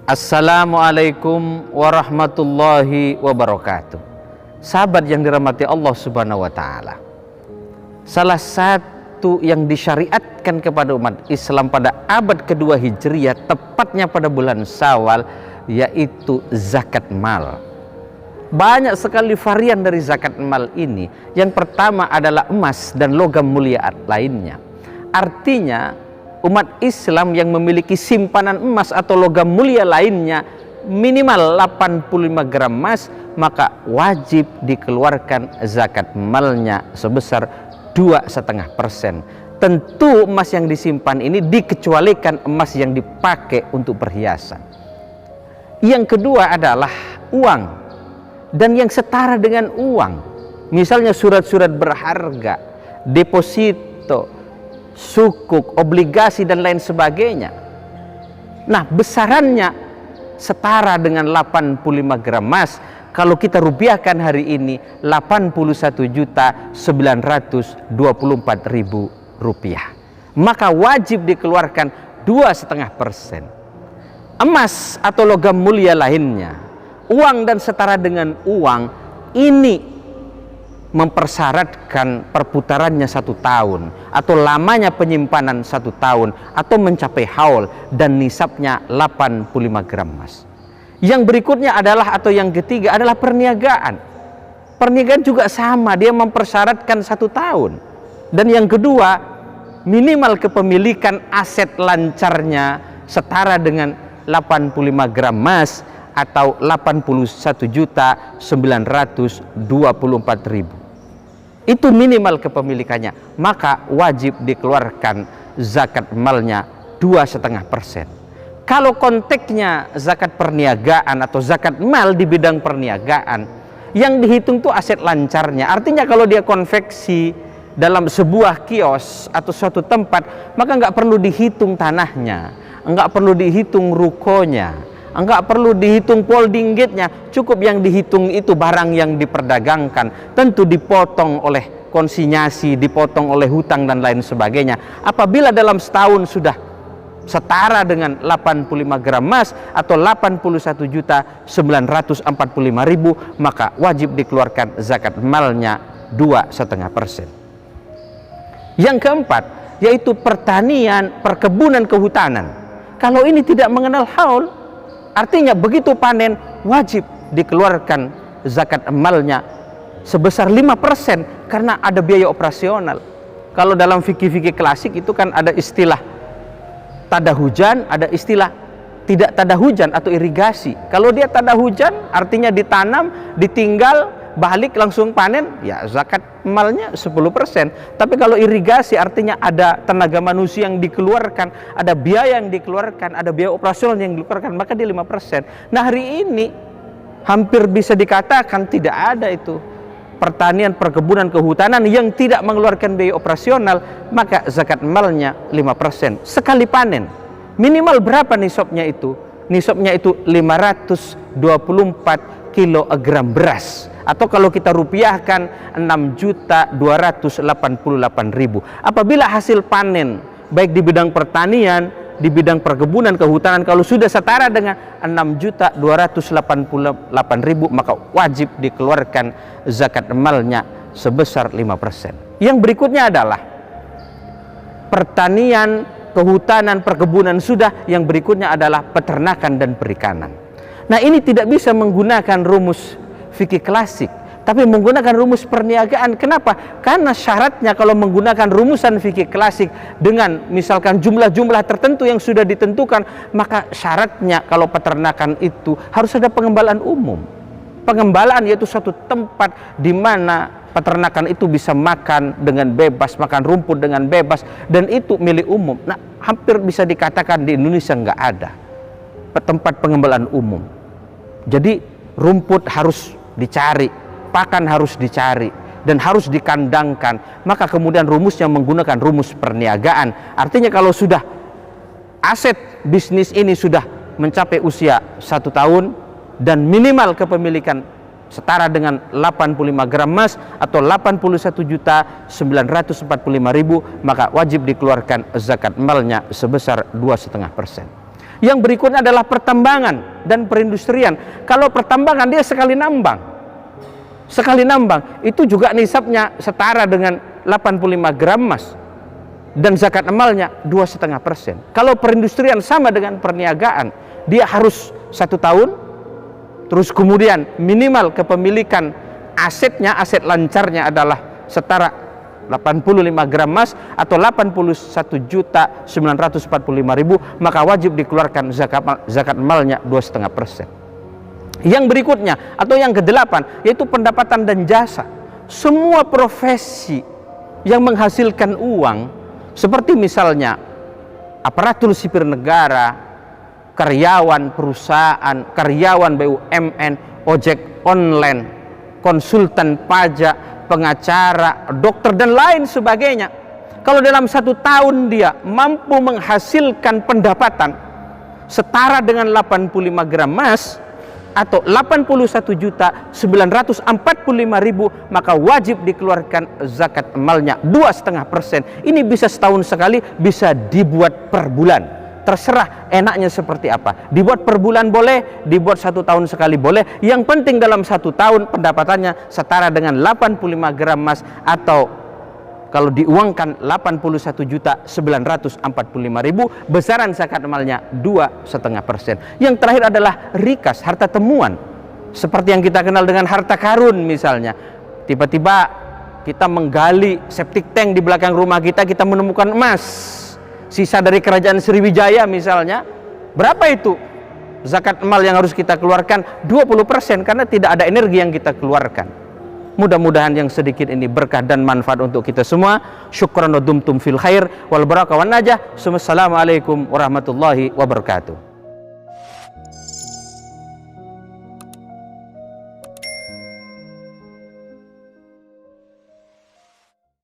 Assalamualaikum warahmatullahi wabarakatuh. Sahabat yang dirahmati Allah Subhanahu wa taala. Salah satu yang disyariatkan kepada umat Islam pada abad kedua Hijriah, tepatnya pada bulan Syawal, yaitu zakat mal. Banyak sekali varian dari zakat mal ini. Yang pertama adalah emas dan logam mulia lainnya. Artinya umat Islam yang memiliki simpanan emas atau logam mulia lainnya minimal 85 gram emas, maka wajib dikeluarkan zakat malnya sebesar 2,5%. Tentu emas yang disimpan ini dikecualikan emas yang dipakai untuk perhiasan. Yang kedua adalah uang dan yang setara dengan uang, misalnya surat-surat berharga, deposito, sukuk, obligasi dan lain sebagainya. Nah, besarannya setara dengan 85 gram emas. Kalau kita rupiahkan hari ini 81.924.000 rupiah, maka wajib dikeluarkan 2,5%. Emas atau logam mulia lainnya, uang dan setara dengan uang ini mempersyaratkan perputarannya 1 tahun atau lamanya penyimpanan 1 tahun atau mencapai haul dan nisabnya 85 gram emas. Yang berikutnya adalah atau yang ketiga adalah perniagaan. Perniagaan juga sama, dia mempersyaratkan 1 tahun. Dan yang kedua, minimal kepemilikan aset lancarnya setara dengan 85 gram emas atau 81.924.000. Itu minimal kepemilikannya, maka wajib dikeluarkan zakat malnya 2,5%. Kalau konteksnya zakat perniagaan atau zakat mal di bidang perniagaan, yang dihitung itu aset lancarnya. Artinya kalau dia konveksi dalam sebuah kios atau suatu tempat, maka nggak perlu dihitung tanahnya, nggak perlu dihitung rukonya, enggak perlu dihitung holding gate-nya, cukup yang dihitung itu barang yang diperdagangkan, tentu dipotong oleh konsinyasi, dipotong oleh hutang dan lain sebagainya. Apabila dalam setahun sudah setara dengan 85 gram emas atau 81.940.000, maka wajib dikeluarkan zakat malnya 2,5%. Yang keempat, yaitu pertanian, perkebunan, kehutanan. Kalau ini tidak mengenal haul, artinya begitu panen wajib dikeluarkan zakat malnya sebesar 5% karena ada biaya operasional. Kalau dalam fikih-fikih klasik itu kan ada istilah tada hujan, ada istilah tidak tada hujan atau irigasi. Kalau dia tada hujan artinya ditanam, ditinggal, balik langsung panen, ya zakat malnya 10%. Tapi kalau irigasi artinya ada tenaga manusia yang dikeluarkan, ada biaya yang dikeluarkan, ada biaya operasional yang dikeluarkan, maka dia 5%. Nah, hari ini hampir bisa dikatakan tidak ada itu pertanian, perkebunan, kehutanan yang tidak mengeluarkan biaya operasional, maka zakat malnya 5%. Sekali panen. Minimal berapa nisabnya itu? Nisabnya itu 524 kilogram beras. Atau kalau kita rupiahkan 6.288.000. Apabila hasil panen baik di bidang pertanian, di bidang perkebunan, kehutanan, kalau sudah setara dengan 6.288.000, maka wajib dikeluarkan zakat malnya sebesar 5%. Yang berikutnya adalah pertanian, kehutanan, perkebunan sudah. Yang berikutnya adalah peternakan dan perikanan. Nah, ini tidak bisa menggunakan rumus fikih klasik, tapi menggunakan rumus perniagaan. Kenapa? Karena syaratnya kalau menggunakan rumusan fikih klasik dengan misalkan jumlah-jumlah tertentu yang sudah ditentukan, maka syaratnya kalau peternakan itu harus ada pengembalaan umum. Pengembalaan yaitu suatu tempat di mana peternakan itu bisa makan dengan bebas, makan rumput dengan bebas, dan itu milik umum. Nah, hampir bisa dikatakan di Indonesia nggak ada tempat pengembalaan umum. Jadi rumput harus dicari, pakan harus dicari, dan harus dikandangkan. Maka kemudian rumusnya menggunakan rumus perniagaan. Artinya kalau sudah aset bisnis ini sudah mencapai usia 1 tahun dan minimal kepemilikan setara dengan 85 gram emas atau 81.945.000, maka wajib dikeluarkan zakat malnya sebesar 2,5%. Yang berikutnya adalah pertambangan dan perindustrian. Kalau pertambangan dia sekali nambang. Sekali nambang itu juga nisabnya setara dengan 85 gram emas. Dan zakat amalnya 2,5%. Kalau perindustrian sama dengan perniagaan, dia harus 1 tahun. Terus kemudian minimal kepemilikan asetnya, aset lancarnya adalah setara 85 gram emas atau 81.945.000, maka wajib dikeluarkan zakat malnya 2,5%. Yang berikutnya atau yang ke-8 yaitu pendapatan dan jasa. Semua profesi yang menghasilkan uang, seperti misalnya aparatur sipil negara, karyawan perusahaan, karyawan BUMN, ojek online, konsultan pajak, pengacara, dokter dan lain sebagainya. Kalau dalam 1 tahun dia mampu menghasilkan pendapatan setara dengan 85 gram emas atau 81.945.000, maka wajib dikeluarkan zakat amalnya 2,5%. Ini bisa setahun sekali, bisa dibuat per bulan. Terserah enaknya seperti apa. Dibuat per bulan boleh, dibuat 1 tahun sekali boleh. Yang penting dalam 1 tahun pendapatannya setara dengan 85 gram emas atau kalau diuangkan 81.945.000, besaran zakat amalnya 2,5%. Yang terakhir adalah rikas, harta temuan. Seperti yang kita kenal dengan harta karun misalnya. Tiba-tiba kita menggali septic tank di belakang rumah kita menemukan emas. Sisa dari kerajaan Sriwijaya misalnya, berapa itu zakat mal yang harus kita keluarkan? 20%, karena tidak ada energi yang kita keluarkan. Mudah-mudahan yang sedikit ini berkah dan manfaat untuk kita semua. Syukran wa dumtum fil khair wal barakah wan najah. Wassalamualaikum warahmatullahi wabarakatuh.